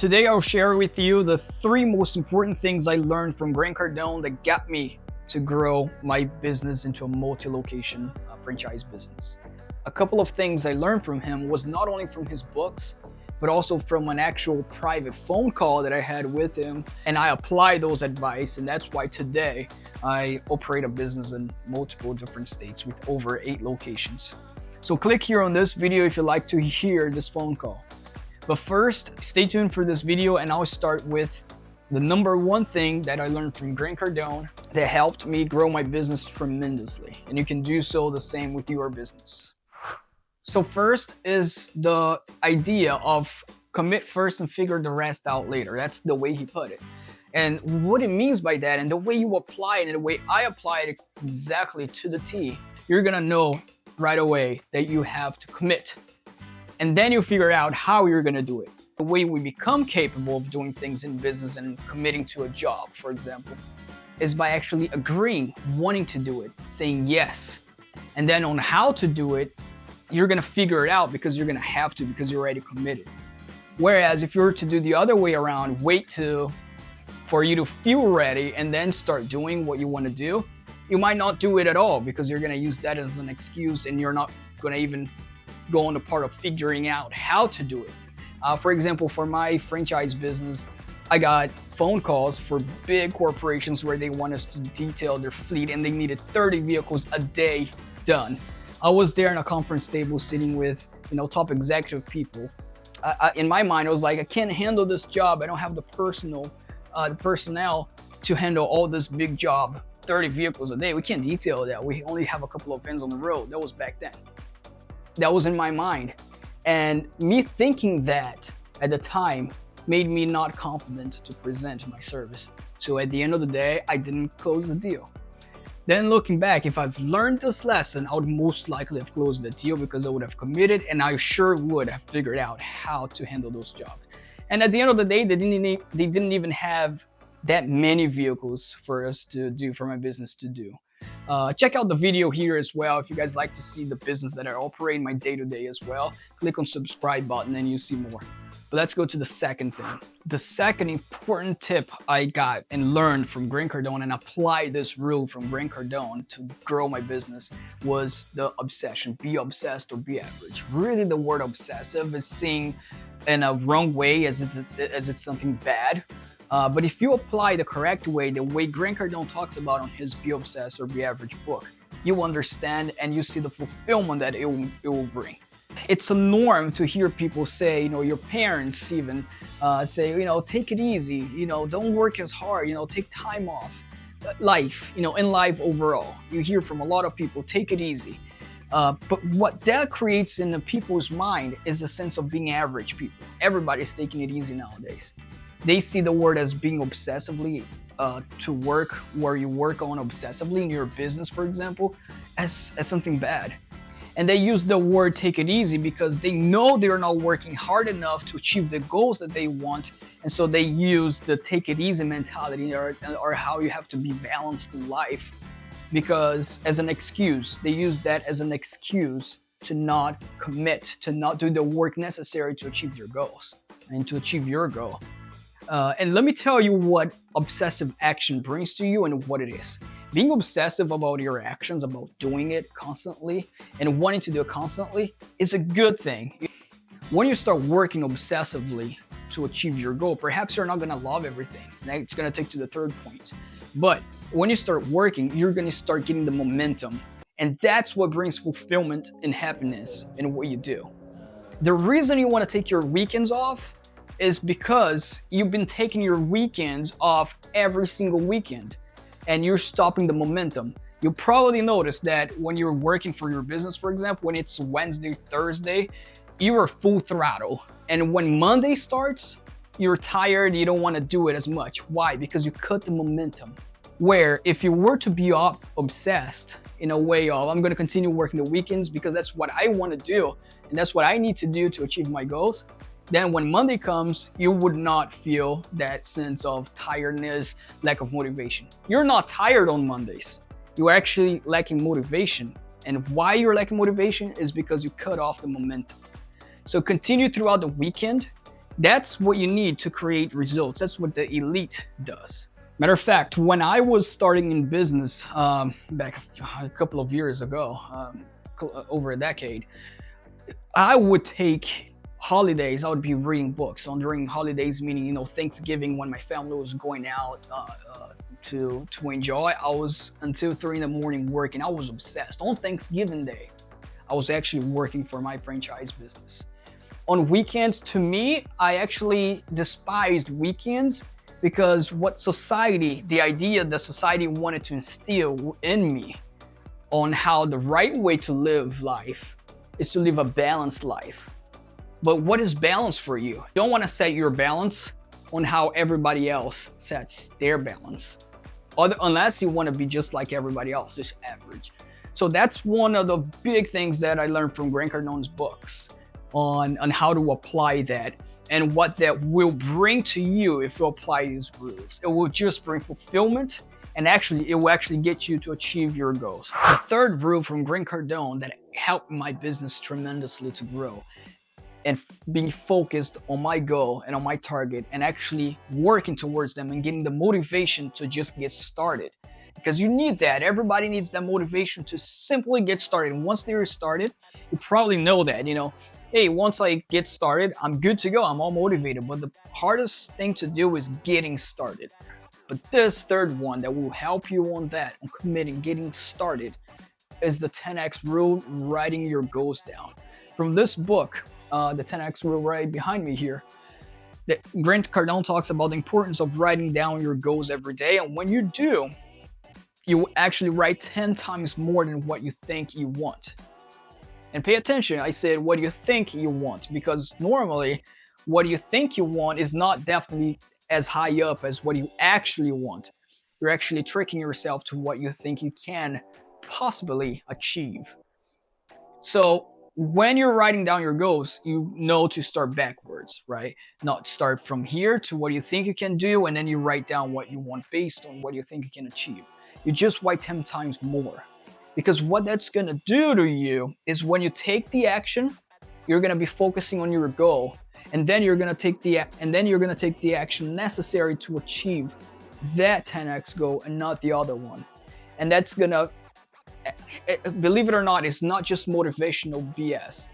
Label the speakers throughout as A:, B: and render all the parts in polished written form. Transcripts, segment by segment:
A: Today I'll share with you the 3 most important things I learned from Grant Cardone that got me to grow my business into a multi-location franchise business. A couple of things I learned from him was not only from his books, but also from an actual private phone call that I had with him, and I apply those advice, and that's why today I operate a business in multiple different states with over 8 locations. So click here on this video if you'd like to hear this phone call. But first, stay tuned for this video, and I'll start with the number 1 thing that I learned from Grant Cardone that helped me grow my business tremendously. And you can do so the same with your business. So first is the idea of commit first and figure the rest out later. That's the way he put it. And what it means by that, and the way you apply it, and the way I apply it exactly to the T, you're gonna know right away that you have to commit. And then you figure out how you're gonna do it. The way we become capable of doing things in business and committing to a job, for example, is by actually agreeing, wanting to do it, saying yes. And then on how to do it, you're gonna figure it out because you're gonna have to, because you're already committed. Whereas if you were to do the other way around, wait for you to feel ready and then start doing what you wanna do, you might not do it at all because you're gonna use that as an excuse and you're not gonna even go on the part of figuring out how to do it. For example, for my franchise business, I got phone calls for big corporations where they want us to detail their fleet and they needed 30 vehicles a day done. I was there in a conference table sitting with, top executive people. In my mind, I was like, I can't handle this job. I don't have the personnel to handle all this big job, 30 vehicles a day. We can't detail that. We only have a couple of vans on the road. That was back then. That was in my mind. And me thinking that at the time made me not confident to present my service. So at the end of the day, I didn't close the deal. Then looking back, if I've learned this lesson, I would most likely have closed the deal because I would have committed and I sure would have figured out how to handle those jobs. And at the end of the day, they didn't even have that many vehicles for my business to do. Check out the video here as well if you guys like to see the business that I operate, my day-to-day as well. Click on subscribe button and you see more. But let's go to the second thing. The second important tip I got and learned from Grant Cardone and applied this rule from Grant Cardone to grow my business was the obsession. Be obsessed or be average. Really, the word obsessive is seen in a wrong way as it's something bad. But if you apply the correct way, the way Grant Cardone talks about on his Be Obsessed or Be Average book, you understand and you see the fulfillment that it will bring. It's a norm to hear people say, your parents even say, take it easy, don't work as hard, take time off. Life, in life overall, you hear from a lot of people, take it easy. But what that creates in the people's mind is a sense of being average people. Everybody's taking it easy nowadays. They see the word as being obsessively to work, where you work on obsessively in your business, for example, as something bad. And they use the word take it easy because they know they're not working hard enough to achieve the goals that they want. And so they use the take it easy mentality or how you have to be balanced in life because as an excuse, they use that as an excuse to not commit, to not do the work necessary to achieve their goals and to achieve your goal. And let me tell you what obsessive action brings to you and what it is. Being obsessive about your actions, about doing it constantly and wanting to do it constantly is a good thing. When you start working obsessively to achieve your goal, perhaps you're not going to love everything. It's going to take to the third point. But when you start working, you're going to start getting the momentum. And that's what brings fulfillment and happiness in what you do. The reason you want to take your weekends off is because you've been taking your weekends off every single weekend and you're stopping the momentum. You'll probably notice that when you're working for your business, for example, when it's Wednesday, Thursday, you are full throttle. And when Monday starts, you're tired, you don't want to do it as much. Why? Because you cut the momentum. Where if you were to be obsessed in a way of, I'm going to continue working the weekends because that's what I want to do and that's what I need to do to achieve my goals, then when Monday comes, you would not feel that sense of tiredness, lack of motivation. You're not tired on Mondays. You're actually lacking motivation. And why you're lacking motivation is because you cut off the momentum. So continue throughout the weekend That's what you need to create results. That's what the elite does. Matter of fact, when I was starting in business back a couple of years ago, over a decade, I would take holidays. I would be reading books on during holidays, meaning, you know, Thanksgiving, when my family was going out to enjoy. I was until 3 in the morning working. I was obsessed. On Thanksgiving Day, I was actually working for my franchise business. On weekends, to me, I actually despised weekends, because what society, the idea that society wanted to instill in me on how the right way to live life is to live a balanced life. But what is balance for you? You don't want to set your balance on how everybody else sets their balance, unless you want to be just like everybody else, just average. So that's one of the big things that I learned from Grant Cardone's books on how to apply that, and what that will bring to you if you apply these rules. It will just bring fulfillment, and actually it will actually get you to achieve your goals. The third rule from Grant Cardone that helped my business tremendously to grow and being focused on my goal and on my target, and actually working towards them and getting the motivation to just get started. Because you need that. Everybody needs that motivation to simply get started. And once they're started, you probably know that, you know, hey, once I get started, I'm good to go. I'm all motivated. But the hardest thing to do is getting started. But this third one that will help you on that, on committing, getting started, is the 10X rule, writing your goals down. From this book, the 10X rule right behind me here, that Grant Cardone talks about the importance of writing down your goals every day. And when you do, you actually write 10 times more than what you think you want. And pay attention, I said, what do you think you want? Because normally, what you think you want is not definitely as high up as what you actually want. You're actually tricking yourself to what you think you can possibly achieve. So when you're writing down your goals, you know to start backwards, right? Not start from here to what you think you can do, and then you write down what you want based on what you think you can achieve. You just write 10 times more. Because what that's going to do to you is when you take the action, you're going to be focusing on your goal, and then you're going to take the action necessary to achieve that 10x goal and not the other one. And that's going to, believe it or not, it's not just motivational BS.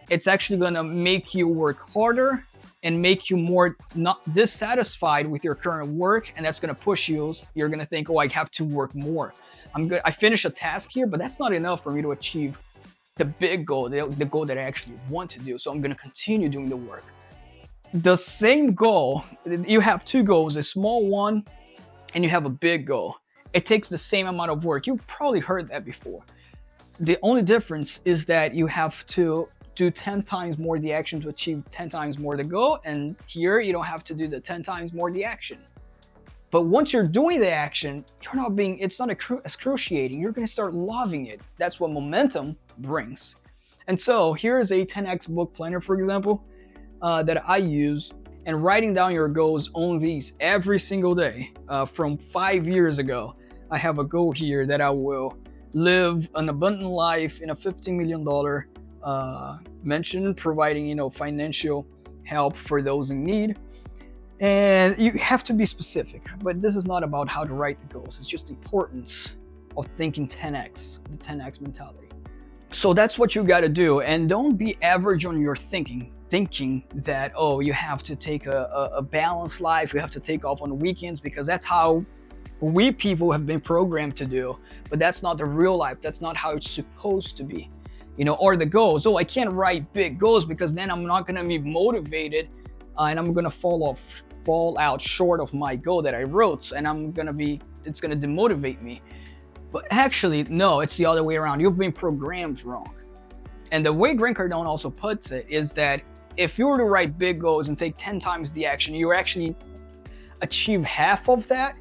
A: It's actually going to make you work harder and make you more not dissatisfied with your current work, and that's going to push you. You're going to think, oh, I have to work more. I finish a task here, but that's not enough for me to achieve the big goal, the goal that I actually want to do. So I'm going to continue doing the work. The same goal, you have two goals, a small one and you have a big goal. It takes the same amount of work. You've probably heard that before. The only difference is that you have to do 10 times more the action to achieve 10 times more the goal. And here you don't have to do the 10 times more the action. But once you're doing the action, it's not excruciating. You're going to start loving it. That's what momentum brings. And so here is a 10X book planner, for example, that I use, and writing down your goals on these every single day. From 5 years ago, I have a goal here that I will live an abundant life in a $15 million mansion, providing, financial help for those in need. And you have to be specific, but this is not about how to write the goals. It's just the importance of thinking 10X, the 10X mentality. So that's what you got to do. And don't be average on your thinking that, oh, you have to take a balanced life. You have to take off on the weekends, because that's how we people have been programmed to do. But that's not the real life. That's not how it's supposed to be, or the goals. Oh, I can't write big goals because then I'm not going to be motivated and I'm going to fall out short of my goal that I wrote, and it's going to demotivate me. But actually, no, it's the other way around. You've been programmed wrong. And the way Grant Cardone also puts it is that if you were to write big goals and take 10 times the action, you actually achieve half of that.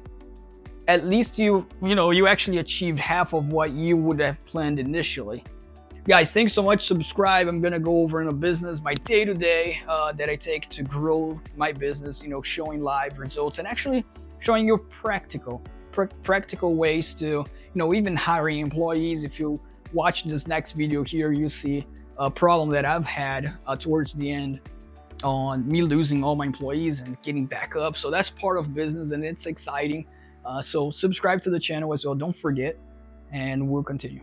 A: At least you actually achieved half of what you would have planned initially. Guys, thanks so much. Subscribe. I'm going to go over in a business, my day-to-day that I take to grow my business, showing live results and actually showing you practical ways to, even hiring employees. If you watch this next video here, you see a problem that I've had towards the end on me losing all my employees and getting back up. So that's part of business and it's exciting. So subscribe to the channel as well. Don't forget, and we'll continue.